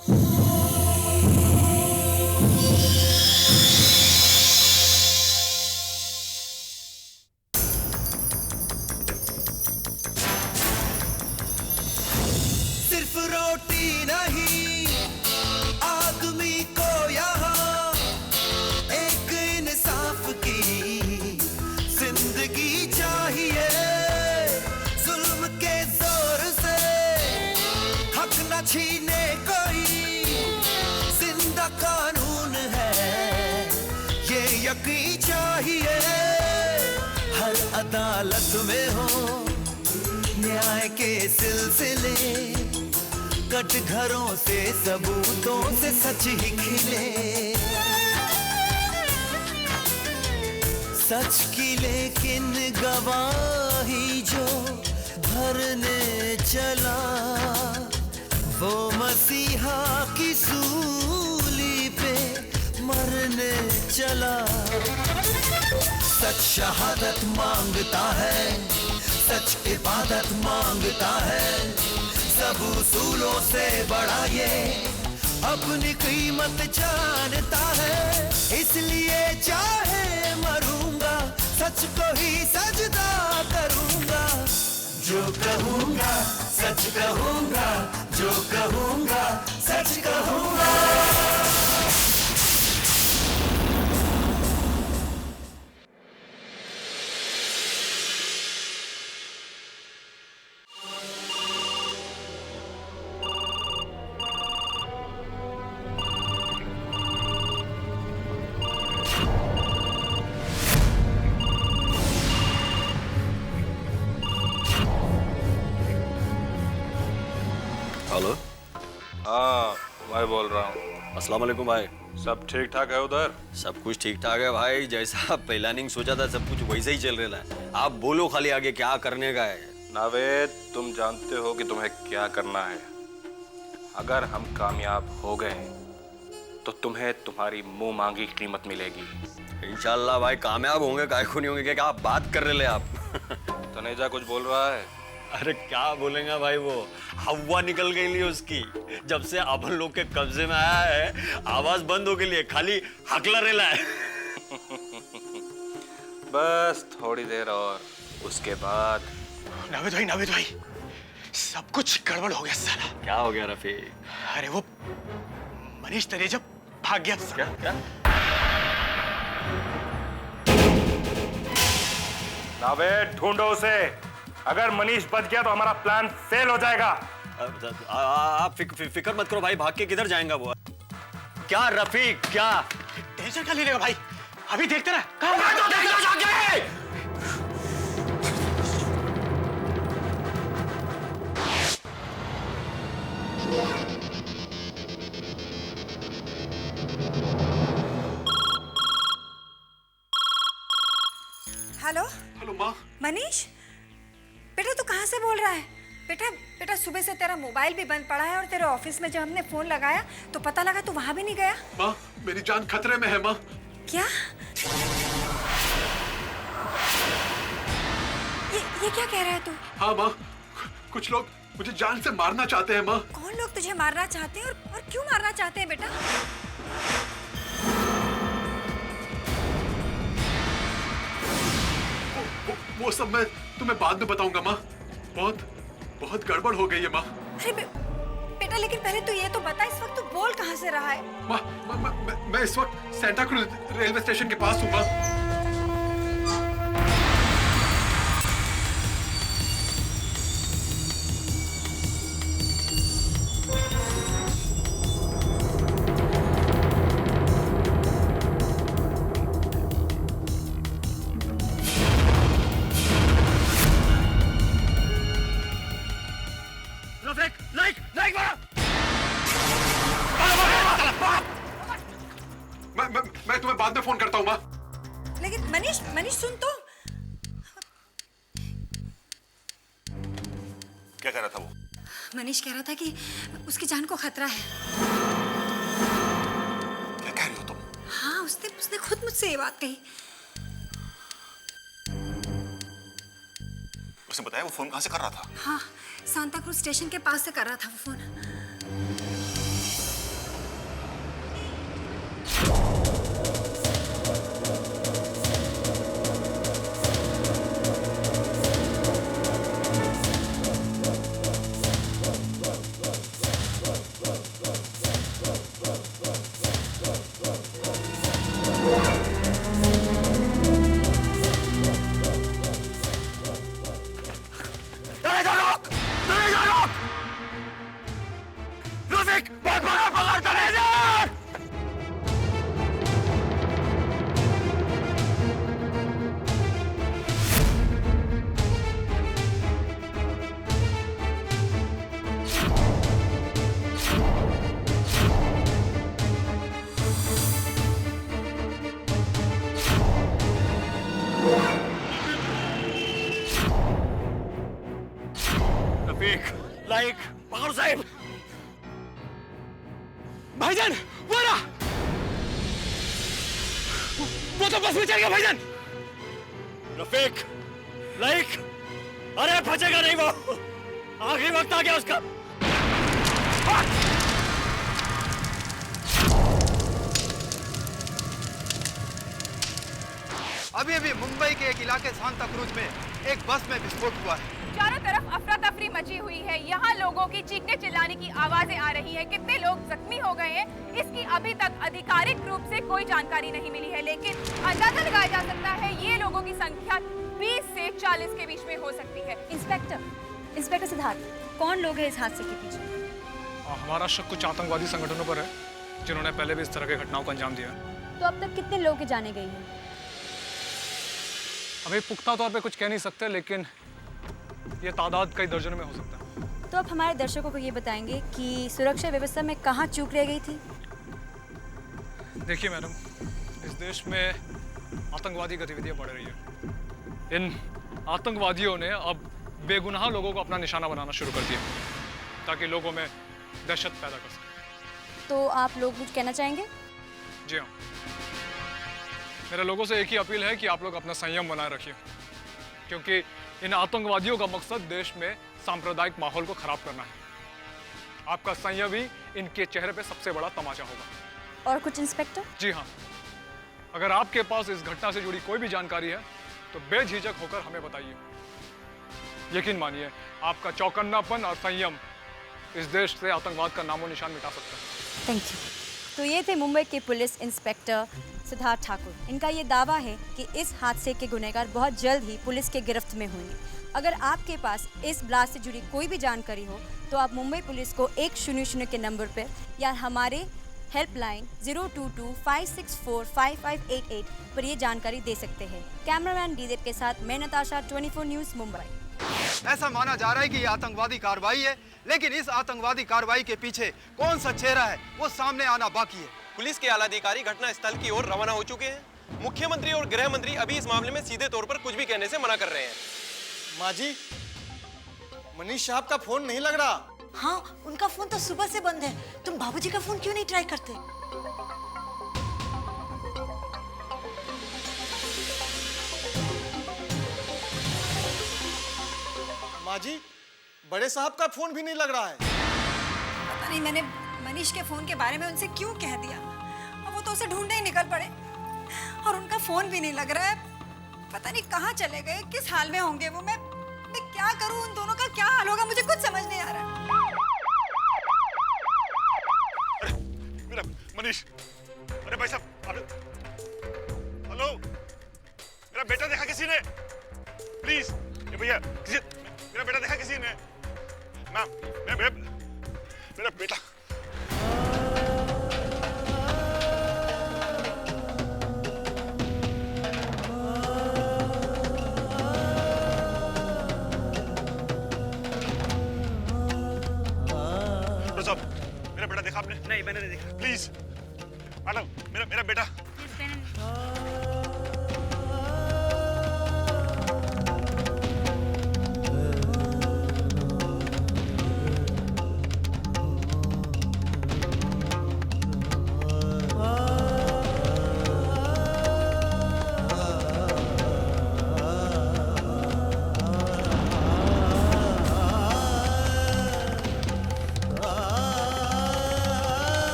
सिर्फ रोटी नहीं आदमी को यहाँ एक इंसाफ की जिंदगी चाहिए। जुल्म के जोर से हक न छीने कोई, जिंदा कानून है ये यकीन चाहिए। हर अदालत में हो न्याय के सिलसिले, कटघरों से सबूतों से सच ही खिले। सच की लेकिन गवाही जो भरने चला, वो मसीहा की सूली पे मरने चला। सच शहादत मांगता है, सच इबादत मांगता है। सब उसूलों से बड़ा ये अपनी कीमत जानता है। इसलिए चाहे मरूंगा सच को ही सजदा करूंगा। जो कहूंगा सच कहूंगा, जो कहूंगा सच कहूंगा। हेलो। हाँ मैं बोल रहा हूँ। अस्सलाम वालेकुम भाई। सब ठीक ठाक है उधर? सब कुछ ठीक ठाक है भाई, जैसा प्लानिंग सोचा था सब कुछ वैसे ही चल रहा है। आप बोलो खाली आगे क्या करने का है। नावेद तुम जानते हो कि तुम्हें क्या करना है। अगर हम कामयाब हो गए तो तुम्हें तुम्हारी मुंह मांगी कीमत मिलेगी। इंशाल्लाह भाई कामयाब होंगे, काहे को नहीं होंगे। क्या आप बात कर रहे आप? तनेजा कुछ बोल रहा है? अरे क्या बोलेगा भाई, वो हवा निकल गई ली उसकी। जब से अपन लोग के कब्जे में आया है आवाज बंद हो गई है, खाली हकला रेला है। बस थोड़ी देर और, उसके बाद। नावेद भाई सब कुछ गड़बड़ हो गया साला। क्या हो गया रफी? अरे वो मनीष तनेजा भाग गया। क्या? नावेद ढूंढो उसे। अगर मनीष बच गया तो हमारा प्लान फेल हो जाएगा। आप फिक्र मत करो भाई, भाग के किधर जाएगा वो? क्या रफीक क्या? टेंशन क्या ले लेगा भाई, अभी देखते ना। हेलो हेलो माँ। मनीष, बेटा तू कहाँ से बोल रहा है? बेटा सुबह से तेरा मोबाइल भी बंद पड़ा है और तेरे ऑफिस में जब हमने फोन लगाया तो पता लगा तू वहां भी नहीं गया। माँ मेरी जान खतरे में है माँ। क्या? ये क्या कह रहा है तू? हाँ माँ, कुछ लोग मुझे जान से मारना चाहते हैं माँ। कौन लोग तुझे मारना चाहते हैं और क्यों मारना चाहते हैं बेटा? वो सब मैं तुम्हें बाद में बताऊंगा माँ। बहुत गड़बड़ हो गई है माँ। अरे बेटा लेकिन पहले तू ये तो बता, इस वक्त तू बोल कहाँ से रहा है? मैं इस वक्त सेंटा क्रूज रेलवे स्टेशन के पास हूँ माँ। मैं तुम्हें बाद में फोन करता हूँ माँ। लेकिन मनीष सुन तो। क्या कह रहा था वो? मनीष कह रहा था कि उसकी जान को खतरा है। क्या कह रही हो तुम? हाँ उसने खुद मुझसे ये बात कही। उसने बताया वो फोन कहाँ से कर रहा था? हाँ सांता क्रूज स्टेशन के पास से कर रहा था वो फोन। लाइक पकड़ो साहिब। भाईजान वो रहा, वो तो बस में चल गया भाईजान। रफीक लाइक, अरे बचेगा नहीं वो, आखिरी वक्त आ गया उसका। अभी अभी मुंबई के एक इलाके सांता क्रूज में एक बस में विस्फोट हुआ है। चारों तरफ अफरा तफरी मची हुई है। यहाँ लोगों की चीखने चिल्लाने की आवाजें आ रही है। कितने लोग जख्मी हो गए हैं इसकी अभी तक आधिकारिक रूप से कोई जानकारी नहीं मिली है, लेकिन अंदाजा लगाया जा सकता है ये लोगों की संख्या 20 से 40 के बीच में हो सकती है। इंस्पेक्टर सिद्धार्थ, कौन लोग हैं इस हादसे के पीछे? हमारा शक कुछ आतंकवादी संगठनों पर है जिन्होंने पहले भी इस तरह की घटनाओं को अंजाम दिया। तो अब तक कितने लोगों की जाने गई है? अभी पुख्ता तौर पे कुछ कह नहीं सकते, लेकिन ये तादाद कई दर्जनों में हो सकता है। तो अब हमारे दर्शकों को ये बताएंगे कि सुरक्षा व्यवस्था में कहाँ चूक रह गई थी? देखिए मैडम, इस देश में आतंकवादी गतिविधियां बढ़ रही है। इन आतंकवादियों ने अब बेगुनाह लोगों को अपना निशाना बनाना शुरू कर दिया ताकि लोगों में दहशत पैदा कर सके। तो आप लोग कुछ कहना चाहेंगे? जी हाँ, मेरे लोगों से एक ही अपील है कि आप लोग अपना संयम बनाए रखिए, क्योंकि इन आतंकवादियों का मकसद देश में सांप्रदायिक माहौल को खराब करना है। आपका संयम ही इनके चेहरे पे सबसे बड़ा तमाचा होगा। और कुछ इंस्पेक्टर? जी हाँ, अगर आपके पास इस घटना से जुड़ी कोई भी जानकारी है तो बेझिझक होकर हमें बताइए। यकीन मानिए, आपका चौकन्नापन और संयम इस देश से आतंकवाद का नामो निशान मिटा सकता है। Thank you. तो ये थे मुंबई के पुलिस इंस्पेक्टर सिद्धार्थ ठाकुर। इनका ये दावा है कि इस हादसे के गुनहगार बहुत जल्द ही पुलिस के गिरफ्त में होंगे। अगर आपके पास इस ब्लास्ट से जुड़ी कोई भी जानकारी हो तो आप मुंबई पुलिस को 100 के नंबर पर या हमारे हेल्पलाइन 022-564-5588 पर ये जानकारी दे सकते हैं। कैमरामैन डीजेड के साथ मैं नताशा, 24 न्यूज़ मुंबई। ऐसा माना जा रहा है कि ये आतंकवादी कार्रवाई है, लेकिन इस आतंकवादी कार्रवाई के पीछे कौन सा चेहरा है वो सामने आना बाकी है। पुलिस के आला अधिकारी घटना स्थल की ओर रवाना हो चुके हैं। मुख्यमंत्री और गृह मंत्री अभी इस मामले में सीधे तौर पर कुछ भी कहने से मना कर रहे हैं। माँ जी, मनीष साहब का फोन नहीं लग रहा। हाँ, उनका फोन तो सुबह से बंद है। तुम बाबूजी का फोन क्यों नहीं ट्राई करते? माँ जी, बड़े साहब का फोन भी नहीं लग रहा है। पता नहीं मैंने मनीष के फोन के बारे में उनसे क्यों कह दिया। अब वो तो उसे ढूंढने ही निकल पड़े और उनका फोन भी नहीं लग रहा है। पता नहीं कहाँ चले गए, किस हाल में होंगे वो। मैं क्या करूँ, उन दोनों का क्या हाल होगा, मुझे कुछ समझ नहीं आ रहा। मेरा मनीष, अरे भाई साहब, हेलो, मेरा बेटा देखा किसी ने? प्लीज, ये भैया, मेरा बेटा देखा किसी ने? मैम, मेरा बेटा। मेरा बेटा देखा आपने? नहीं, मैंने नहीं देखा। प्लीज मैडम, मेरा बेटा।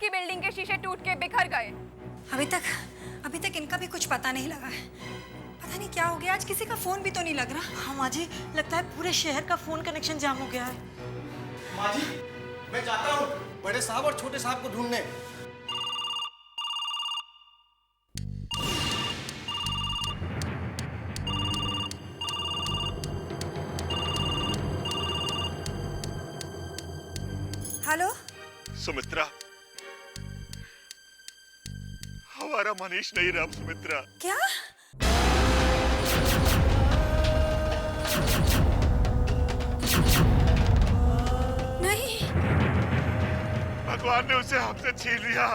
बिल्डिंग के शीशे टूट के बिखर गए। अभी तक इनका भी कुछ पता नहीं लगा है। पता नहीं क्या हो गया, आज किसी का फोन भी तो नहीं लग रहा। हाँ माँ जी, लगता है पूरे शहर का फोन कनेक्शन जाम हो गया है। माँ जी, मैं जाता हूँ बड़े साहब और छोटे साहब को ढूंढने। हेलो। सुमित्रा, हमारा मनीष नहीं रहा सुमित्रा। क्या? नहीं, भगवान ने उसे हमसे छीन लिया।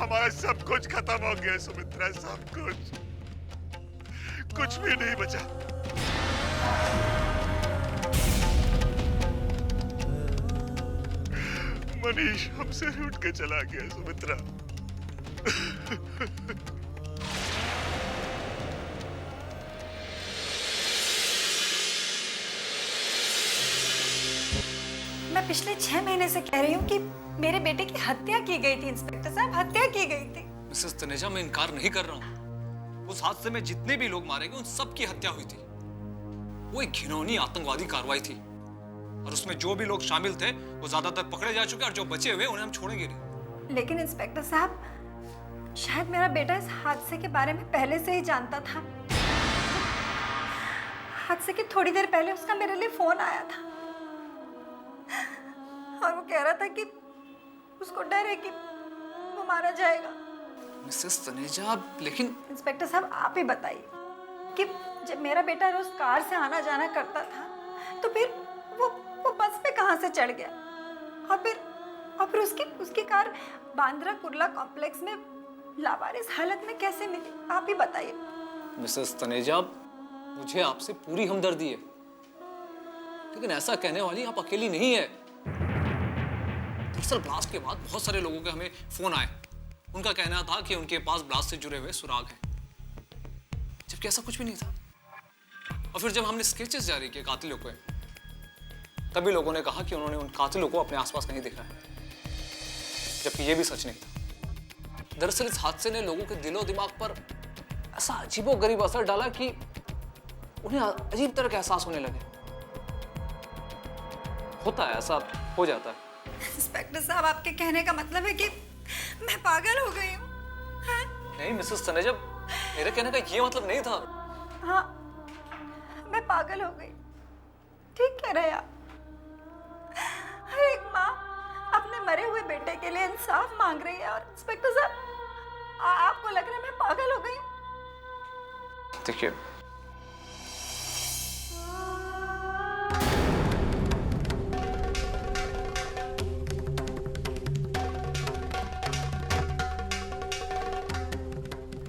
हमारा सब कुछ खत्म हो गया सुमित्रा, सब कुछ भी नहीं बचा। मनीष हमसे रूठ के चला गया सुमित्रा। मैं पिछले 6 महीने से कह रही हूँ कि मेरे बेटे की हत्या की गई थी इंस्पेक्टर साहब, हत्या की गई थी। मिसेस तनेजा, मैं इनकार नहीं कर रहा हूँ। उस हादसे में जितने भी लोग मारे गए उन सब की हत्या हुई थी। वो एक घिनौनी आतंकवादी कार्रवाई थी और उसमें जो भी लोग शामिल थे वो ज्यादातर पकड़े जा चुके हैं और जो बचे हुए उन्हें हम छोड़ेंगे नहीं। लेकिन इंस्पेक्टर साहब, शायद मेरा बेटा इस हादसे के बारे में पहले से ही जानता था। हादसे की थोड़ी देर पहले उसका मेरे लिए फोन आया था और वो कह रहा था कि उसको डर है कि वो मारा जाएगा। मिसेस तनेजा, लेकिन इंस्पेक्टर साहब आप ही बताइए कि जब मेरा बेटा रोज कार से आना जाना करता था तो फिर वो बस पे कहाँ से चढ़ गया और फिर उसकी कार बांद्रा कुर्ला कॉम्प्लेक्स में लावारिस हालत में कैसे मिली, आप ही बताइए। मिसेस तनेजा, मुझे आपसे पूरी हमदर्दी है, लेकिन ऐसा कहने वाली आप अकेली नहीं है। दरअसल ब्लास्ट के बाद बहुत सारे लोगों के हमें फोन आए। उनका कहना था कि उनके पास ब्लास्ट से जुड़े हुए सुराग हैं, जबकि ऐसा कुछ भी नहीं था। और फिर जब हमने स्केचेस जारी किए कातिलों को, तभी लोगों ने कहा कि उन्होंने उन कातिलों को अपने आसपास कहीं देखा है, जबकि ये भी सच नहीं था। दरअसल इस हादसे ने लोगों के दिलो दिमाग पर ऐसा अजीबोगरीब असर डाला कि उन्हें अजीब तरह का एहसास होने लगे। होता है, ऐसा हो जाता है। इंस्पेक्टर साहब, आपके कहने का मतलब है कि मैं पागल हो गई हूँ? नहीं मिसेस तनेजा, मेरे कहने का ये मतलब नहीं था। हाँ, मैं पागल हो गई। ठीक कह रहे आप। हर एक माँ अपने मरे हुए बेटे के लिए इंसाफ मांग रही है और इंस्पेक्टर साहब, आपको लग रहा है मैं पागल हो गई? देखिए,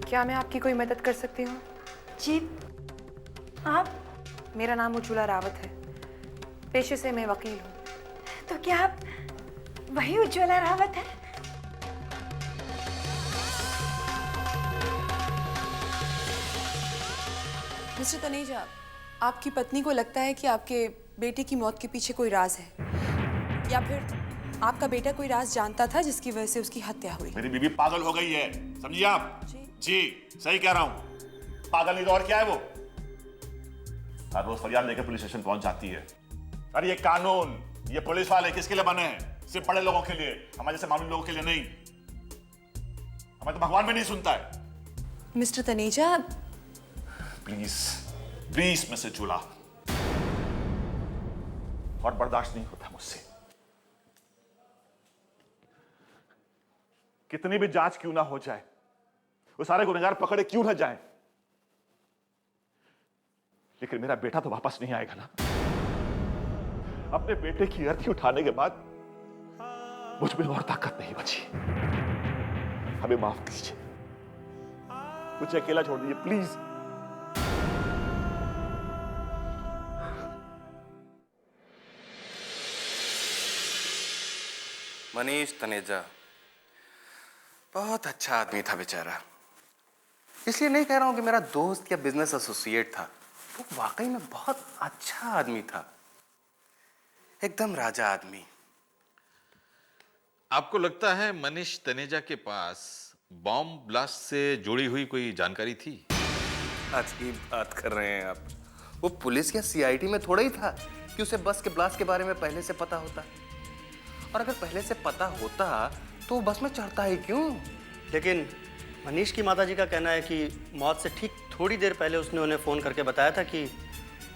क्या मैं आपकी कोई मदद कर सकती हूँ? जी, आप? मेरा नाम उज्ज्वला रावत है, पेशे से मैं वकील हूँ। तो क्या आप वही उज्ज्वला रावत है? मिस्टर तनेजा, आपकी पत्नी को लगता है कि आपके बेटे की मौत के पीछे कोई राज है, या फिर आपका बेटा कोई राज जानता था जिसकी वजह से उसकी हत्या हुई। मेरी बीवी पागल हो गई है, समझिए आप? जी सही कह रहा हूँ। पागल नहीं तो और क्या है वो? हर रोज फरियाद लेकर पुलिस स्टेशन पहुंच जाती है। अरे ये कानून, ये पुलिस वाले किसके लिए बने हैं? सिर्फ बड़े लोगों के लिए, हमारे जैसे मामूली लोगों के लिए नहीं। हमें तो भगवान भी नहीं सुनता है। Mister Taneja, please please missus Chula, और बर्दाश्त नहीं होता मुझसे। कितनी भी जांच क्यों ना हो जाए, वो सारे गुनहगार पकड़े क्यों ना जाएं, लेकिन मेरा बेटा तो वापस नहीं आएगा ना। अपने बेटे की अर्थी उठाने के बाद मुझ में और ताकत नहीं बची। हमें माफ कीजिए, मुझे अकेला छोड़ दीजिए प्लीज। मनीष तनेजा बहुत अच्छा आदमी था बेचारा। इसलिए नहीं कह रहा हूं कि मेरा दोस्त या बिजनेस एसोसिएट था, वो वाकई में बहुत अच्छा आदमी था, एकदम राजा आदमी। आपको लगता है मनीष तनेजा के पास बॉम्ब ब्लास्ट से जुड़ी हुई कोई जानकारी थी? अजीब बात कर रहे हैं आप। वो पुलिस या सीआईडी में थोड़ा ही था कि उसे बस के ब्लास्ट के बारे में पहले से पता होता, और अगर पहले से पता होता तो वो बस में चढ़ता ही क्यों? लेकिन मनीष की माताजी का कहना है कि मौत से ठीक थोड़ी देर पहले उसने उन्हें फ़ोन करके बताया था कि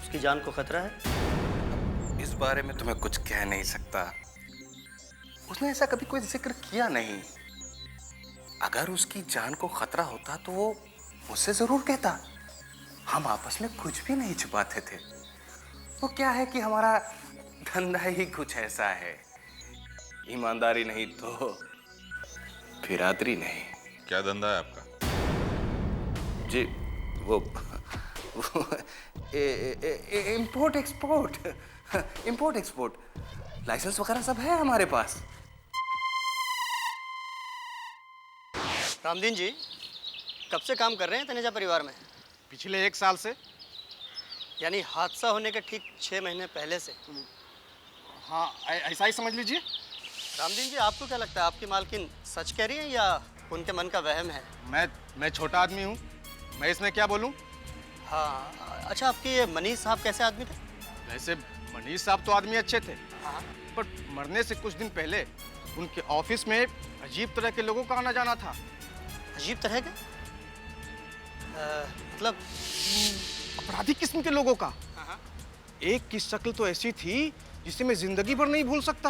उसकी जान को खतरा है। इस बारे में तुम्हें कुछ कह नहीं सकता। उसने ऐसा कभी कोई जिक्र किया नहीं। अगर उसकी जान को खतरा होता तो वो मुझसे जरूर कहता। हम आपस में कुछ भी नहीं छुपाते थे। वो क्या है कि हमारा धंधा ही कुछ ऐसा है, ईमानदारी नहीं तो फिरादरी नहीं। क्या धंधा है आपका? जी वो import export, import export, licence वगैरह सब है हमारे पास। रामदीन जी कब से काम कर रहे हैं तनेजा परिवार में? पिछले 1 साल से। यानी हादसा होने के ठीक 6 महीने पहले से? हाँ ऐसा ही समझ लीजिए। रामदीन जी आपको क्या लगता है, आपकी मालकिन सच कह रही है या उनके मन का वहम है? मैं छोटा आदमी हूँ, मैं इसमें क्या बोलूँ। हाँ अच्छा, आपके ये मनीष साहब कैसे आदमी थे? वैसे मनीष साहब तो आदमी अच्छे थे, पर मरने से कुछ दिन पहले उनके ऑफिस में अजीब तरह के लोगों का आना जाना था। अजीब तरह के? मतलब अपराधी किस्म के लोगों का। एक की शक्ल तो ऐसी थी जिसे मैं जिंदगी भर नहीं भूल सकता।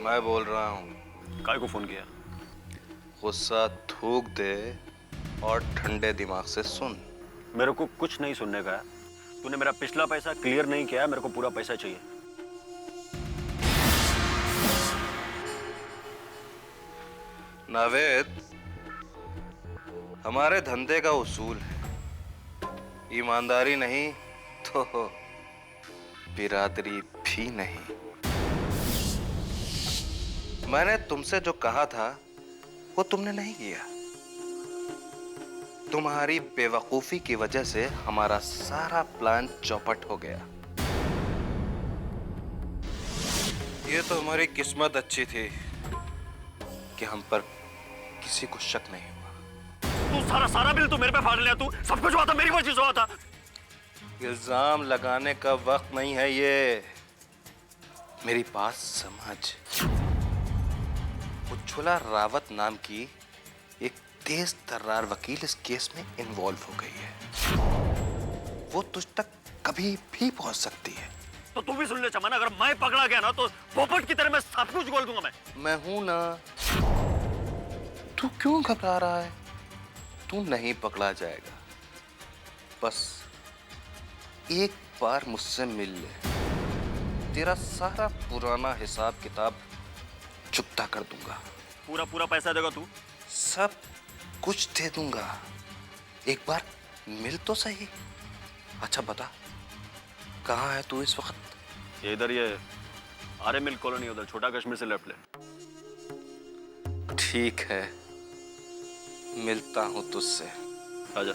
मैं बोल रहा हूँ। काय को फोन किया? गुस्सा थूक दे और ठंडे दिमाग से सुन। मेरे को कुछ नहीं सुनने का है। तूने मेरा पिछला पैसा क्लियर नहीं किया है, मेरे को पूरा पैसा चाहिए। नावेद, हमारे धंधे का उसूल है, ईमानदारी नहीं तो बिरादरी भी नहीं। मैंने तुमसे जो कहा था वो तुमने नहीं किया। तुम्हारी बेवकूफी की वजह से हमारा सारा प्लान चौपट हो गया। ये तो हमारी किस्मत अच्छी थी कि हम पर किसी को शक नहीं हुआ। तू सारा बिल तू मेरे पे फाड़ लिया। तू सब कुछ हुआ था, मेरी वजह से हुआ था। इल्जाम लगाने का वक्त नहीं है ये। मेरी बात समझ। उज्ज्वला रावत नाम की एक तेज तर्रार वकील इस केस में इन्वॉल्व हो गई है। वो तुझ तक कभी भी पहुंच सकती है। तो तू भी सुन ले चमन, अगर मैं पकड़ा गया ना तो पोपट की तरह मैं सब कुछ बोल दूंगा। मैं हूं ना। तू क्यों घबरा रहा है? तू नहीं पकड़ा जाएगा। बस एक बार मुझसे मिल ले, तेरा सारा पुराना हिसाब किताब चुकता कर दूंगा। पूरा पैसा देगा तू? सब कुछ दे दूंगा। एक बार मिल तो सही। अच्छा बता, कहाँ है तू इस वक्त? ये इधर, ये आर्य मिल्क कॉलोनी, उधर छोटा कश्मीर से लेफ्ट ले। ठीक है, मिलता हूं तुझसे। आजा।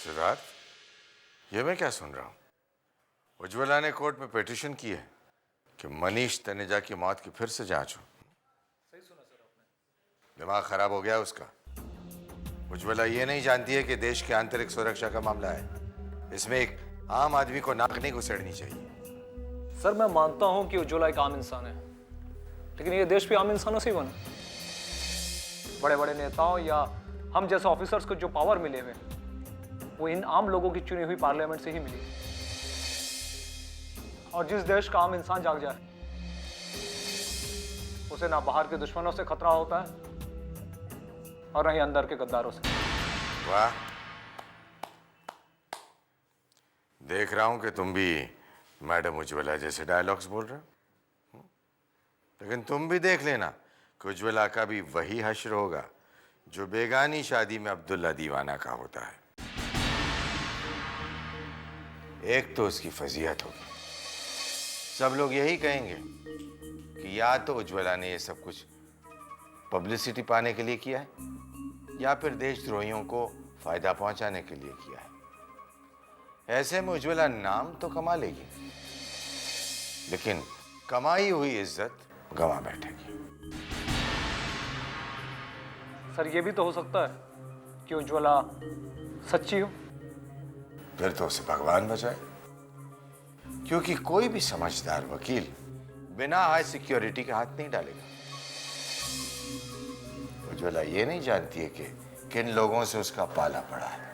सिद्धार्थ, ये मैं क्या सुन रहा हूं? उज्ज्वला ने कोर्ट में पिटीशन की है कि मनीष तनेजा की मौत की फिर से जांच हो। सही सुना सर आपने। दिमाग खराब हो गया उसका। उज्ज्वला ये नहीं जानती है कि देश की आंतरिक सुरक्षा का मामला है। इसमें एक आम आदमी को नाक नहीं घुसेड़नी चाहिए। सर मैं मानता हूं कि उज्ज्वला एक आम इंसान है, लेकिन ये देश भी आम इंसानों से ही बना। बड़े बड़े नेताओं या हम जैसे ऑफिसर्स को जो पावर मिले हुए वो इन आम लोगों की चुनी हुई पार्लियामेंट से ही मिली। और जिस देश का आम इंसान जाग जाए उसे ना बाहर के दुश्मनों से खतरा होता है और ना ही अंदर के गद्दारों से। वाह, देख रहा हूं कि तुम भी मैडम उज्ज्वला जैसे डायलॉग्स बोल रहे हो। लेकिन तुम भी देख लेना कि उज्ज्वला का भी वही हश्र होगा जो बेगानी शादी में अब्दुल्ला दीवाना का होता है। एक तो उसकी फजीहत होगी, सब लोग यही कहेंगे कि या तो उज्ज्वला ने ये सब कुछ पब्लिसिटी पाने के लिए किया है या फिर देशद्रोहियों को फायदा पहुंचाने के लिए किया है। ऐसे में उज्ज्वला नाम तो कमा लेगी, लेकिन कमाई हुई इज्जत गंवा बैठेगी। सर ये भी तो हो सकता है कि उज्ज्वला सच्ची हो। फिर तो उसे भगवान बचाए, क्योंकि कोई भी समझदार वकील बिना हाई सिक्योरिटी के हाथ नहीं डालेगा। उज्ज्वला ये नहीं जानती है कि किन लोगों से उसका पाला पड़ा है।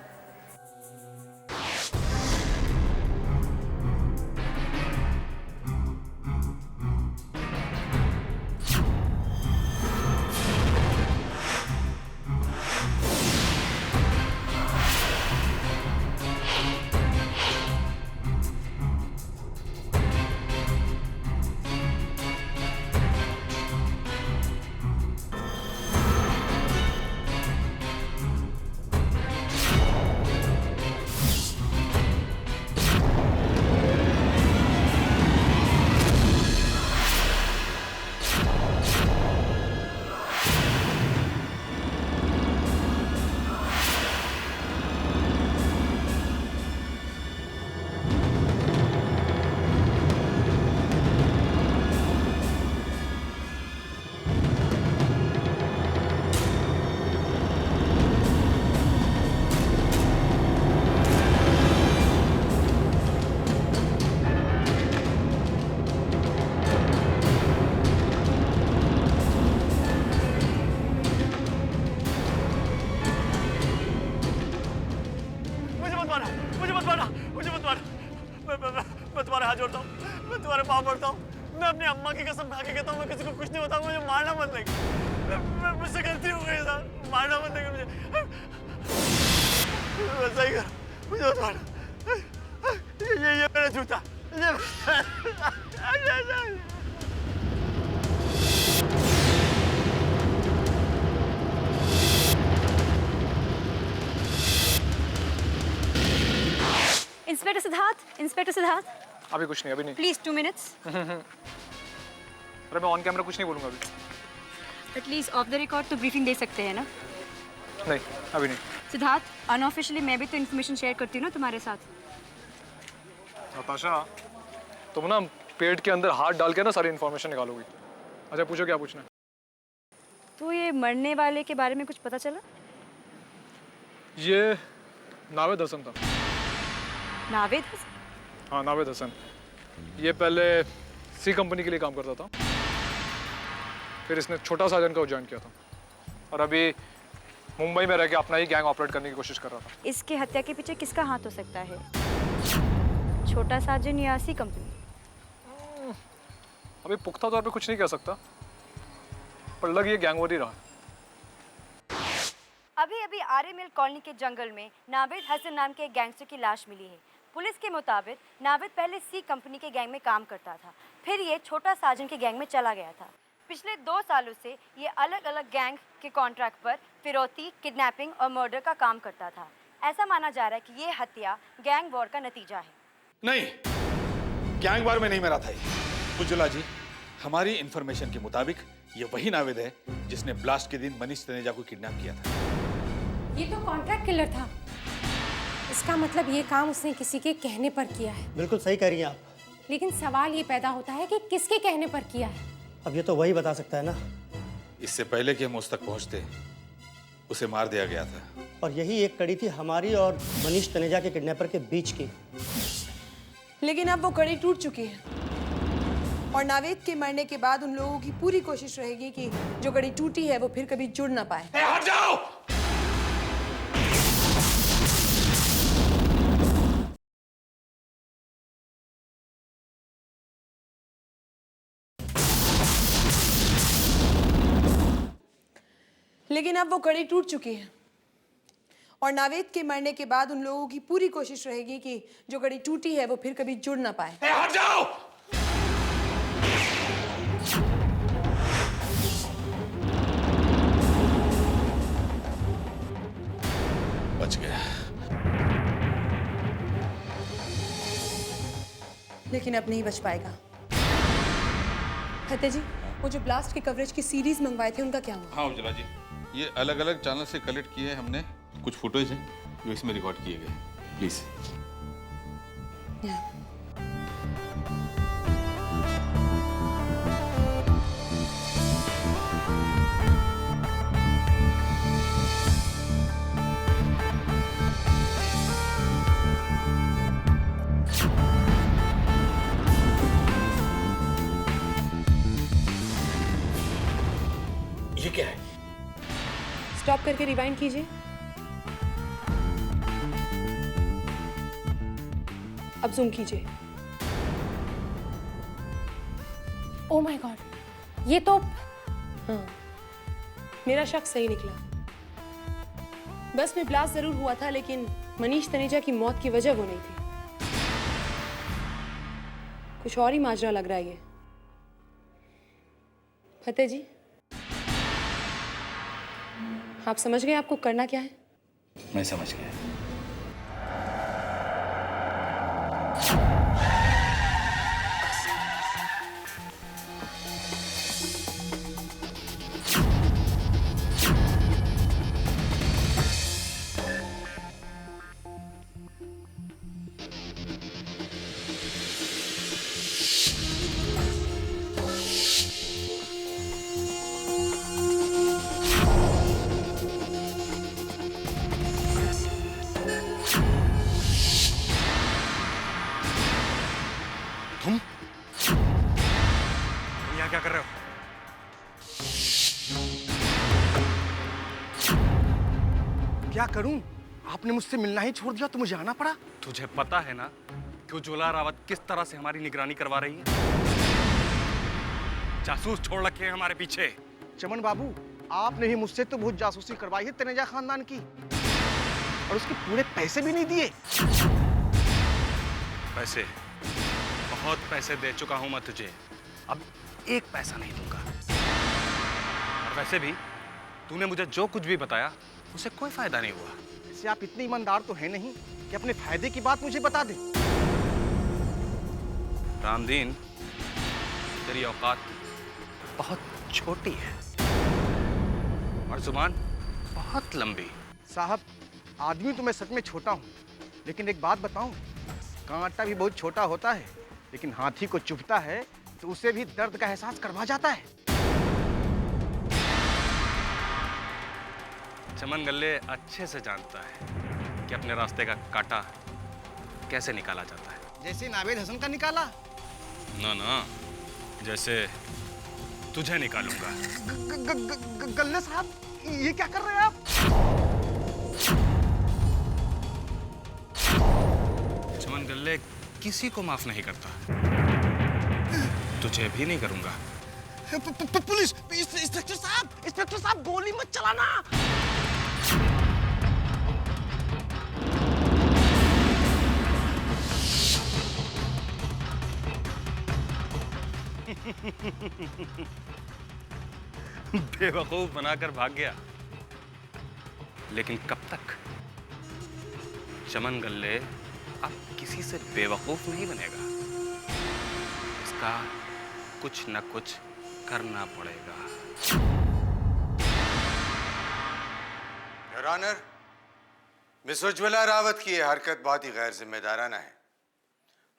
मैं तुम्हारे हाथ जोड़ता हूँ, मैं तुम्हारे पाँव पड़ता हूँ। मैं अपनी अम्मा की कसम खा के कहता हूँ मैं किसी को कुछ नहीं बताऊंगा। मुझे मारना मत लगे। मुझसे गलती हो गई सर, मारना मत लगे मुझे। सही कर, मुझे मत मारना। ये मेरा जूता। Inspector Siddharth, inspector Siddharth. अभी कुछ नहीं, अभी नहीं। Please 2 minutes. अरे मैं ऑन कैमरा कुछ नहीं बोलूंगा अभी। एटलीस्ट ऑफ द रिकॉर्ड तो ब्रीफिंग दे सकते हैं ना? नहीं, अभी नहीं। सिद्धार्थ, अनऑफिशियली मैं भी तो इन्फॉर्मेशन शेयर करती हूँ ना तुम्हारे साथ। नताशा, तुम ना पेट के अंदर हाथ डाल के ना सारी इन्फॉर्मेशन निकालोगी। अच्छा पूछो क्या पूछना है। तो ये मरने वाले के बारे में कुछ पता चला? ये नावेद हसन था। नावेद हसन? हाँ, नावेद हसन। ये पहले सी कंपनी के लिए काम करता था, फिर इसने छोटा साजन का ज्वाइन किया था और अभी मुंबई में रह के अपना ही गैंग ऑपरेट करने की कोशिश कर रहा था। इसके हत्या के पीछे किसका हाथ हो सकता है? छोटा साजन या सी कंपनी? अभी पुख्ता तौर पे कुछ नहीं कह सकता, पर लग ये गैंग वॉर ही रहा है। अभी अभी आर्य मिल कॉलोनी के जंगल में नावेद हसन नाम के एक गैंगस्टर की लाश मिली है। पुलिस के मुताबिक नावेद पहले सी कंपनी के गैंग में काम करता था, फिर ये छोटा साजन के गैंग में चला गया था। पिछले 2 सालों से ये अलग अलग गैंग के कॉन्ट्रैक्ट पर फिरौती, किडनैपिंग और मर्डर का काम करता था। ऐसा माना जा रहा है कि ये हत्या गैंग वॉर का नतीजा है। नहीं, गैंग वॉर में नहीं मरा था ये। उज्ज्वला जी, हमारी इंफॉर्मेशन के मुताबिक ये वही नावेद है जिसने ब्लास्ट के दिन मनीष तनेजा को किडनैप किया था। ये तो कॉन्ट्रैक्ट किलर था। इसका मतलब ये काम उसने किसी के कहने पर किया है। बिल्कुल सही कह रही हैं आप। लेकिन सवाल ये पैदा होता है कि किसके कहने पर किया है। अब ये तो वही बता सकता है ना। इससे पहले कि हम उस तक पहुंचते, उसे मार दिया गया था। और यही एक कड़ी थी हमारी और मनीष तनेजा के किडनैपर के बीच की। लेकिन अब वो कड़ी टूट चुकी है और नावेद के मरने के बाद उन लोगों की पूरी कोशिश रहेगी कि जो कड़ी टूटी है वो फिर कभी जुड़ ना पाए। हट जाओ! लेकिन अब वो कड़ी टूट चुकी है और नावेद के मरने के बाद उन लोगों की पूरी कोशिश रहेगी कि जो कड़ी टूटी है वो फिर कभी जुड़ ना पाए। हट जाओ! बच गया। लेकिन अब नहीं बच पाएगा। फतेह जी, वो जो ब्लास्ट की कवरेज की सीरीज मंगवाए थे उनका क्या हुआ? हाँ उज्ज्वला जी, ये अलग अलग चैनल से कलेक्ट किए हमने। कुछ फुटेज हैं जो इसमें रिकॉर्ड किए गए। प्लीज। करके रिवाइंड कीजिए। अब जूम कीजिए। ओह माय गॉड, ये तो हाँ, मेरा शक सही निकला। बस में ब्लास्ट जरूर हुआ था, लेकिन मनीष तनेजा की मौत की वजह वो नहीं थी। कुछ और ही माजरा लग रहा है ये। फतेह जी, आप समझ गए आपको करना क्या है? मैं समझ गया। यहाँ क्या कर रहे हो? क्या करूं? आपने मुझसे मिलना ही छोड़ दिया तो मुझे आना पड़ा। तुझे पता है ना कि उज्ज्वला रावत किस तरह से हमारी निगरानी करवा रही है? जासूस छोड़ रखे हैं हमारे पीछे। चमन बाबू, आपने ही मुझसे तो बहुत जासूसी करवाई है तनेजा खानदान की, और उसके पूरे पैसे भी नहीं दिए। पैसे? बहुत पैसे दे चुका हूं मैं तुझे, अब एक पैसा नहीं दूंगा। और वैसे भी तूने मुझे जो कुछ भी बताया उसे कोई फायदा नहीं हुआ। वैसे आप इतने ईमानदार तो हैं नहीं कि अपने फायदे की बात मुझे बता दें। रामदीन, तेरी औकात बहुत छोटी है और जुबान बहुत लंबी। साहब, आदमी तो मैं सच में छोटा हूँ, लेकिन एक बात बताऊं, कांटा भी बहुत छोटा होता है, लेकिन हाथी को चुभता है तो उसे भी दर्द का एहसास करवा जाता है। चमन गल्ले अच्छे से जानता है कि अपने रास्ते का कांटा कैसे निकाला जाता है। जैसे नावेद हसन का निकाला? ना ना, जैसे तुझे निकालूंगा। गल्ले साहब, ये क्या कर रहे हैं आप? चमन गल्ले किसी को माफ नहीं करता, तुझे भी नहीं करूंगा। पुलिस! इंस्पेक्टर साहब, गोली मत चलाना। बेवकूफ बनाकर भाग गया, लेकिन कब तक? चमन गल्ले अब किसी से बेवकूफ नहीं बनेगा, इसका कुछ न कुछ करना पड़ेगा। Your honour, Miss Ujjwala Rawat की यह हरकत बहुत ही गैर जिम्मेदाराना है।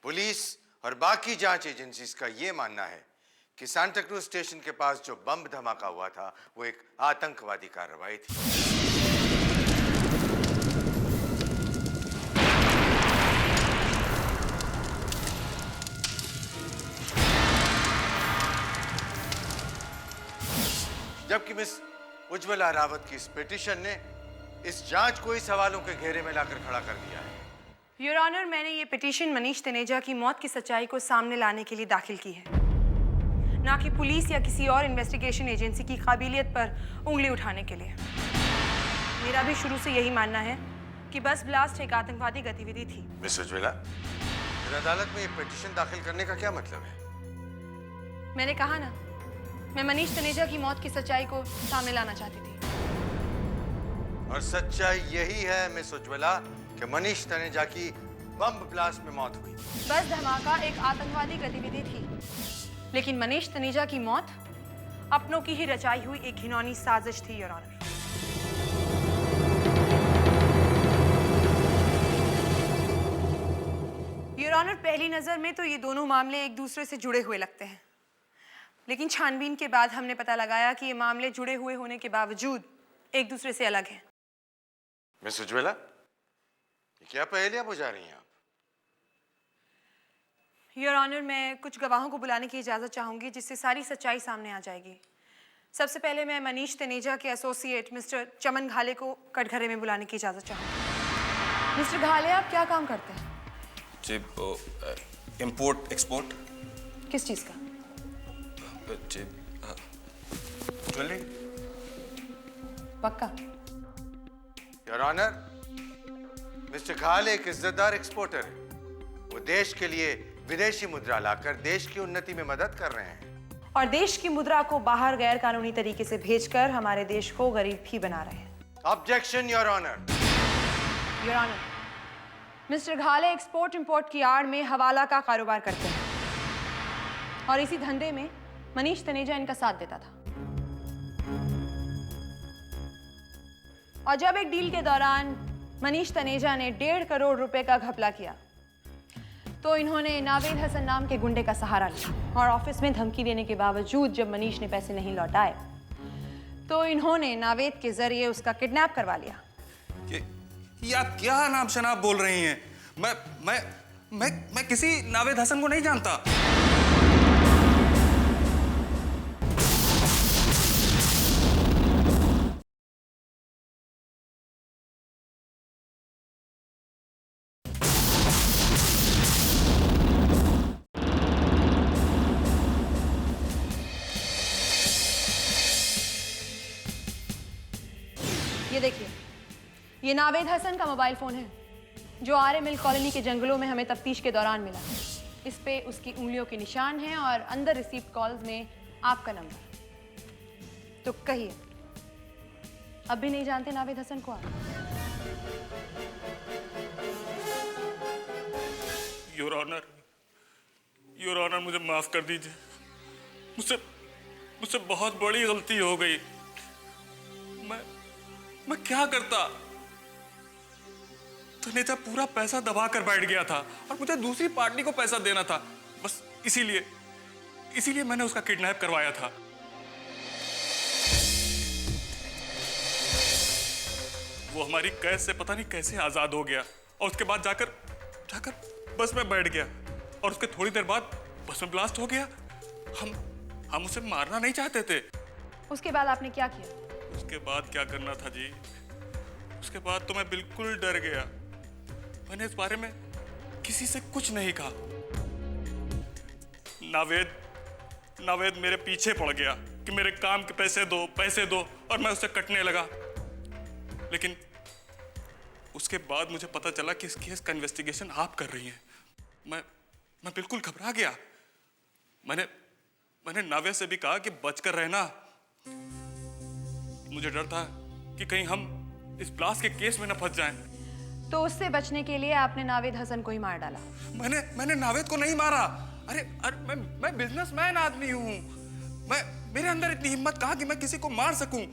पुलिस और बाकी जांच एजेंसीज का यह मानना है कि सांता क्रूज स्टेशन के पास जो बम धमाका हुआ था वो एक आतंकवादी कार्रवाई थी। जबकि मिस उज्ज्वला रावत की इस पिटीशन ने इस जांच को ही सवालों के घेरे में लाकर खड़ा कर दिया है। योर ऑनर, मैंने ये पिटीशन मनीष तनेजा की मौत की सच्चाई को सामने लाने के लिए दाखिल की है, ना कि पुलिस या किसी और इन्वेस्टिगेशन एजेंसी की काबिलियत पर उंगली उठाने के लिए। मेरा भी शुरू से यही मानना है कि बस ब्लास्ट एक आतंकवादी गतिविधि थी। मिस उज्ज्वला, फिर अदालत में ये पिटीशन दाखिल करने का क्या मतलब है? मैंने कहा ना, मैं मनीष तनेजा की मौत की सच्चाई को सामने लाना चाहती थी। और सच्चाई यही है मिस उज्ज्वला कि मनीष तनेजा की बम ब्लास्ट में मौत हुई। बस धमाका एक आतंकवादी गतिविधि थी, लेकिन मनीष तनेजा की मौत अपनों की ही रचाई हुई एक घिनौनी साजिश थी, योर ऑनर। योर ऑनर, पहली नजर में तो ये दोनों मामले एक दूसरे से जुड़े हुए लगते हैं, लेकिन छानबीन के बाद हमने पता लगाया कि ये मामले जुड़े हुए होने के बावजूद एक दूसरे से अलग हैं। मिस उज्ज्वला, ये क्या पहेलियां बुझा रही हैं आप? योर ऑनर, मैं कुछ गवाहों को बुलाने की इजाज़त चाहूँगी, जिससे सारी सच्चाई सामने आ जाएगी। सबसे पहले मैं मनीष तनेजा के एसोसिएट मिस्टर चमन घाले को कटघरे में बुलाने की इजाज़त चाहूँगी। मिस्टर घाले, आप क्या काम करते हैं? जी, इम्पोर्ट एक्सपोर्ट। किस चीज़ का? जी, ज्वेलरी। पक्का? योर ऑनर, मिस्टर घाले एक इज्जतदार एक्सपोर्टर है। वो देश के लिए विदेशी मुद्रा लाकर देश की उन्नति में मदद कर रहे हैं और देश की मुद्रा को बाहर गैर कानूनी तरीके से भेजकर हमारे देश को गरीब भी बना रहे हैं। Objection your honour. Your honour, mister Ghale export import की आड़ में हवाला का कारोबार करते हैं और इसी धंधे में मनीष तनेजा इनका साथ देता था। और जब एक डील के दौरान मनीष तनेजा ने 1.5 करोड़ रुपए का घपला किया तो इन्होंने नावेद हसन नाम के गुंडे का सहारा लिया और ऑफिस में धमकी देने के बावजूद जब मनीष ने पैसे नहीं लौटाए तो इन्होंने नावेद के जरिए उसका किडनैप करवा लिया। ये आप क्या नाम शनाब बोल रही हैं? मैं किसी नावेद हसन को नहीं जानता। ये देखिए, ये नावेद हसन का मोबाइल फोन है जो आर्य मिल कॉलोनी के जंगलों में हमें तफ्तीश के दौरान मिला। इस पे उसकी उंगलियों के निशान हैं और अंदर रिसीव्ड कॉल्स में आपका नंबर। तो कहिए, अब भी नहीं जानते नावेद हसन को आप? योर ऑनर, मुझे माफ कर दीजिए। मुझसे बहुत बड़ी गलती हो गई। मैं क्या करता? तनेजा पूरा पैसा दबा कर बैठ गया था और मुझे दूसरी पार्टी को पैसा देना था। बस इसीलिए मैंने उसका किडनैप करवाया था। वो हमारी कैद से पता नहीं कैसे आजाद हो गया और उसके बाद जाकर बस में बैठ गया और उसके थोड़ी देर बाद बस में ब्लास्ट हो गया। हम उसे मारना नहीं चाहते थे। उसके बाद आपने क्या किया? उसके बाद क्या करना था जी? उसके बाद तो मैं बिल्कुल डर गया। मैंने इस बारे में किसी से कुछ नहीं कहा। नावेद मेरे पीछे पड़ गया कि मेरे काम के पैसे दो और मैं उससे कटने लगा। लेकिन उसके बाद मुझे पता चला कि इस केस का इन्वेस्टिगेशन आप कर रही हैं। मैं बिल्कुल घबरा गया। मैंने नावेद से भी कहा कि बचकर रहना। मुझे डर था कि कहीं हम इस ब्लास्ट के केस में न फंस जाएं। तो उससे बचने के लिए आपने नावेद हसन को ही मार डाला? मैंने नावेद को नहीं मारा। अरे मैं बिजनेसमैन आदमी हूँ। मेरे अंदर इतनी हिम्मत कहाँ कि मैं किसी को मार सकूं।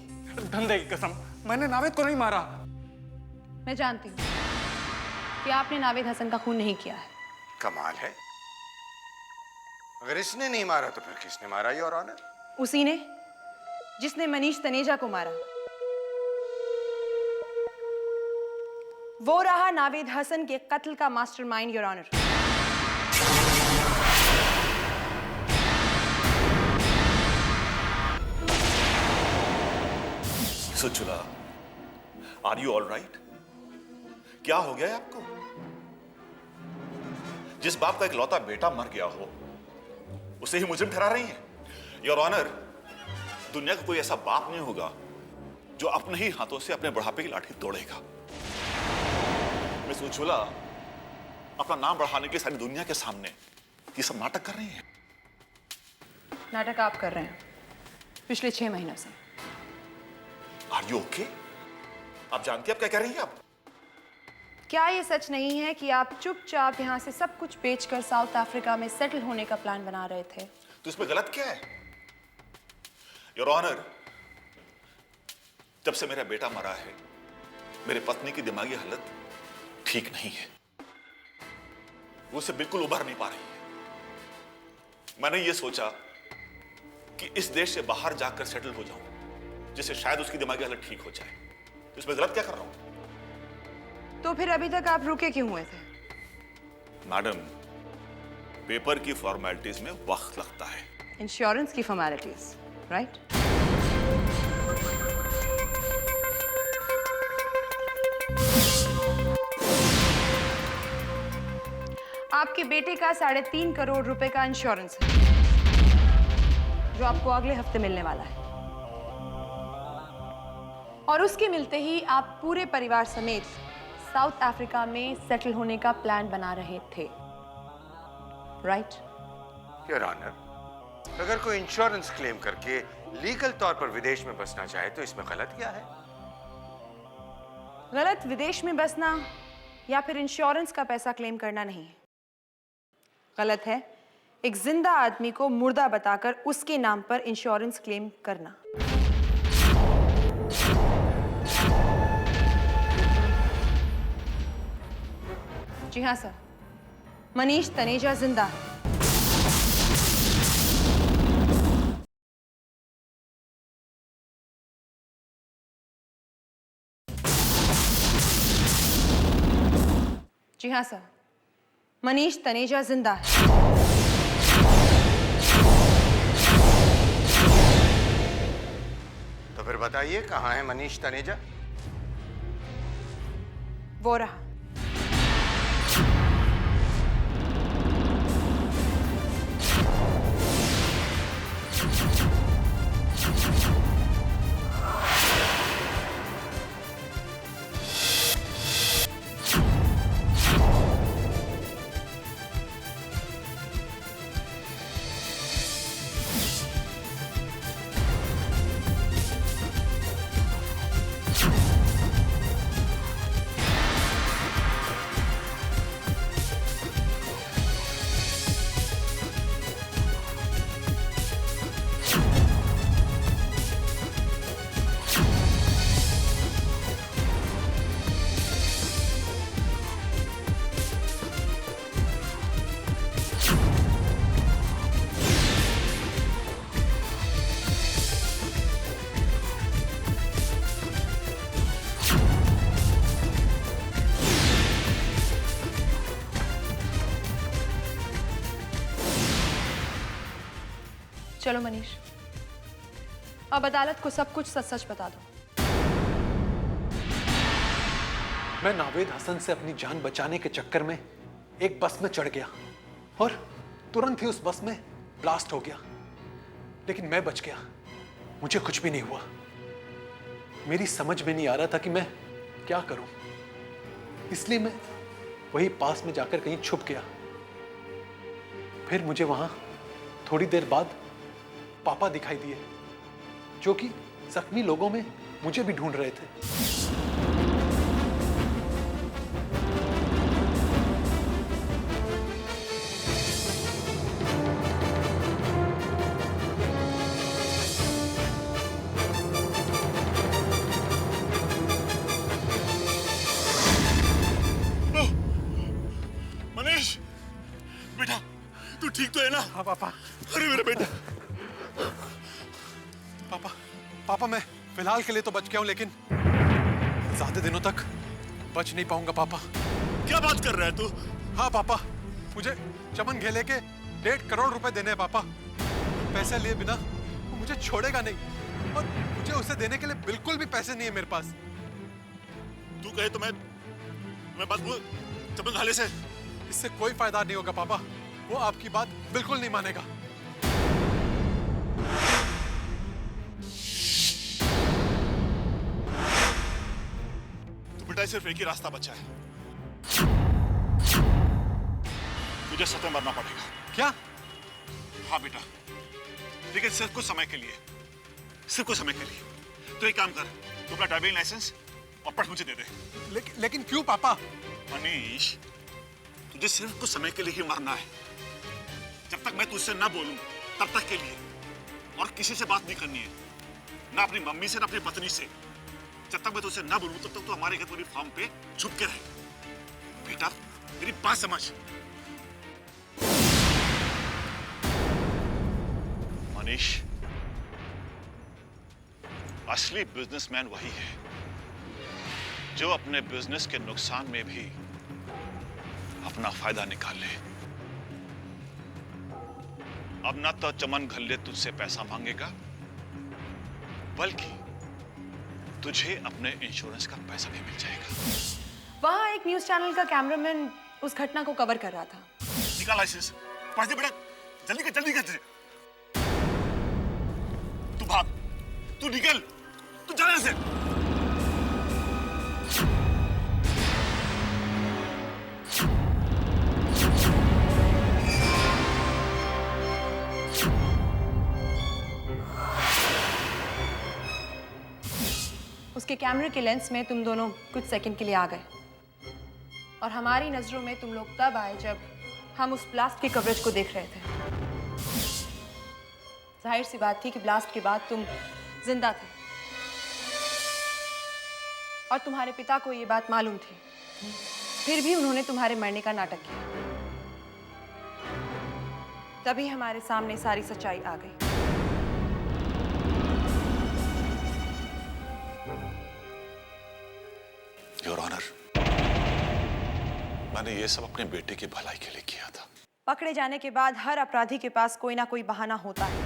धंधे की कसम, मैंने नावेद को नहीं मारा। मैं जानती हूँ कि आपने नावेद हसन का खून नहीं किया है। कमाल है। अगर इसने नहीं मारा तो फिर किसने मारा योर ऑनर? उसी ने जिसने मनीष तनेजा को मारा। वो रहा नावेद हसन के कत्ल का mastermind your honour. Suchula, are you all right? क्या हो गया है आपको? जिस बाप का इकलौता बेटा मर गया हो उसे ही मुजरिम ठहरा रही हैं। योर ऑनर, दुनिया का कोई ऐसा बाप नहीं होगा जो अपने ही हाथों से अपने बुढ़ापे की लाठी तोड़ेगा। मिस उज्ज्वला अपना नाम बढ़ाने की सारी दुनिया के सामने ये सब नाटक कर रही हैं। नाटक आप कर रहे हैं पिछले 6 महीनों से। Are you okay? आप जानती हैं आप क्या कह रही हैं? आप क्या ये सच नहीं है कि आप चुपचाप यहाँ से सब कुछ बेचकर साउथ अफ्रीका में सेटल होने का प्लान बना रहे थे? तो इसमें गलत क्या है? योर ऑनर, जब से मेरा बेटा मरा है मेरे पत्नी की दिमागी हालत ठीक नहीं है। वो उसे बिल्कुल उभर नहीं पा रही है। मैंने ये सोचा कि इस देश से बाहर जाकर सेटल हो जाऊं जिससे शायद उसकी दिमागी हालत ठीक हो जाए। तो इसमें गलत क्या कर रहा हूं? तो फिर अभी तक आप रुके क्यों हुए थे? मैडम, पेपर की फॉर्मेलिटीज में वक्त लगता है। इंश्योरेंस की फॉर्मेलिटीज, राइट? आपके बेटे का 3.5 करोड़ रुपए का इंश्योरेंस है जो आपको अगले हफ्ते मिलने वाला है, और उसके मिलते ही आप पूरे परिवार समेत साउथ अफ्रीका में सेटल होने का प्लान बना रहे थे, राइट? योर ऑनर, अगर कोई इंश्योरेंस क्लेम करके लीगल तौर पर विदेश में बसना चाहे तो इसमें गलत क्या है? गलत विदेश में बसना या फिर इंश्योरेंस का पैसा क्लेम करना नहीं है, गलत है एक जिंदा आदमी को मुर्दा बताकर उसके नाम पर इंश्योरेंस क्लेम करना। जी हाँ सर, मनीष तनेजा जिंदा है। जी हाँ सर, मनीष तनेजा जिंदा है। तो फिर बताइए कहाँ है मनीष तनेजा? वो रहा। चलो मनीष, अब अदालत को सब कुछ सच सच बता दो। मैं नावेद हसन से अपनी जान बचाने के चक्कर में एक बस में चढ़ गया और तुरंत ही उस बस में ब्लास्ट हो गया, लेकिन मैं बच गया, मुझे कुछ भी नहीं हुआ। मेरी समझ में नहीं आ रहा था कि मैं क्या करूं, इसलिए मैं वही पास में जाकर कहीं छुप गया। फिर मुझे वहां थोड़ी देर बाद पापा दिखाई दिए, जो कि जख्मी लोगों में मुझे भी ढूंढ रहे थे। मनीष, बेटा तू ठीक तो है ना? हाँ पापा। अरे मेरा बेटा। पापा मैं फिलहाल के लिए तो बच गया हूं, लेकिन ज्यादा दिनों तक बच नहीं पाऊंगा पापा। क्या बात कर रहा है तू? हाँ पापा, मुझे चमन घेले के 1.5 करोड़ रुपए देने हैं पापा। पैसे लिए बिना वो मुझे छोड़ेगा नहीं, और मुझे उसे देने के लिए बिल्कुल भी पैसे नहीं है मेरे पास। तू कहे तो मैं बात बोल चमन घेले से। इससे कोई फायदा नहीं होगा पापा, वो आपकी बात बिल्कुल नहीं मानेगा। बेटा सिर्फ एक ही रास्ता बचा है, तुझे सत्य मरना पड़ेगा। क्या? हाँ बेटा, लेकिन सिर्फ कुछ समय के लिए, सिर्फ कुछ समय के लिए। तो एक काम कर, तू अपना ड्राइविंग लाइसेंस और पर्स मुझे दे दे। लेकिन क्यों पापा? मनीष, तुझे सिर्फ कुछ समय के लिए ही मरना है। जब तक मैं तुझसे ना बोलूं तब तक के लिए, और किसी से बात नहीं करनी है, ना अपनी मम्मी से ना अपनी पत्नी से। जब तक मैं तुझसे ना बोलूं तब तक तो हमारे घर पूरी फार्म पे छुप के रहे। बेटा मेरी बात समझ। मनीष, असली बिजनेसमैन वही है जो अपने बिजनेस के नुकसान में भी अपना फायदा निकाल ले। अब ना तो चमन घल्ले तुझसे पैसा मांगेगा बल्कि तुझे अपने इंश्योरेंस का पैसा भी मिल जाएगा। वहाँ एक न्यूज चैनल का कैमरामैन उस घटना को कवर कर रहा था। निकाल लाइसेंस, पढ़ दे बेटा, जल्दी कर। तू भाग, तू निकल, तू जा यहाँ से। उसके कैमरे के लेंस में तुम दोनों कुछ सेकंड के लिए आ गए और हमारी नजरों में तुम लोग तब आए जब हम उस ब्लास्ट की कवरेज को देख रहे थे। जाहिर सी बात थी कि ब्लास्ट के बाद तुम जिंदा थे और तुम्हारे पिता को ये बात मालूम थी, फिर भी उन्होंने तुम्हारे मरने का नाटक किया। तभी हमारे सामने सारी सच्चाई आ गई। योर ऑनर, मैंने ये सब अपने बेटे की भलाई के लिए किया था। पकड़े जाने के बाद हर अपराधी के पास कोई ना कोई बहाना होता है।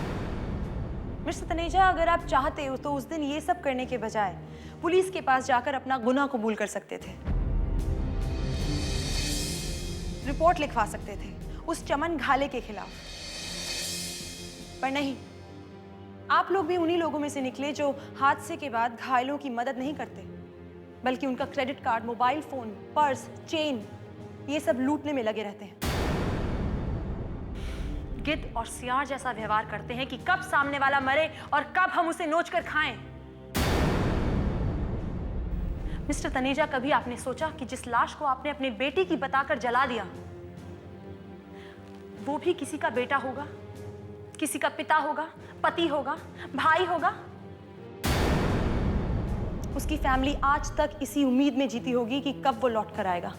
मिस्टर तनेजा, अगर आप चाहते हो तो उस दिन ये सब करने के बजाय पुलिस के पास जाकर अपना गुनाह कबूल कर सकते थे, रिपोर्ट लिखवा सकते थे उस चमन घाले के खिलाफ। पर नहीं, आप लोग भी उन्हीं लोगों में से निकले जो हादसे के बाद घायलों की मदद नहीं करते, बल्कि उनका credit card, mobile phone, purse, chain ये सब लूटने में लगे रहते हैं। गिद्ध और सियार जैसा व्यवहार करते हैं कि कब सामने वाला मरे और कब हम उसे नोच कर खाएं। मिस्टर तनेजा, कभी आपने सोचा कि जिस लाश को आपने अपने बेटी की बताकर जला दिया, वो भी किसी का बेटा होगा, किसी का पिता होगा, पति होगा, भाई होगा? उसकी फैमिली आज तक इसी उम्मीद में जीती होगी कि कब वो लौट कर आएगा,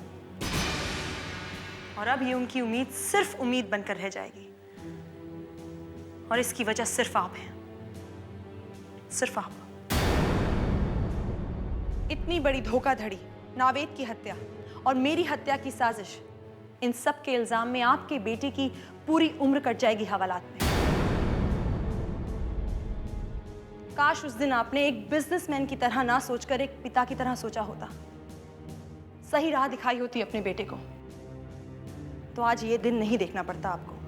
और अब ये उनकी उम्मीद सिर्फ उम्मीद बनकर रह जाएगी। और इसकी वजह सिर्फ आप हैं, सिर्फ आप। इतनी बड़ी धोखाधड़ी, नावेद की हत्या और मेरी हत्या की साजिश, इन सब के इल्जाम में आपके बेटे की पूरी उम्र कट जाएगी हवालात में। काश उस दिन आपने एक बिजनेसमैन की तरह ना सोचकर एक पिता की तरह सोचा होता, सही राह दिखाई होती अपने बेटे को, तो आज ये दिन नहीं देखना पड़ता आपको।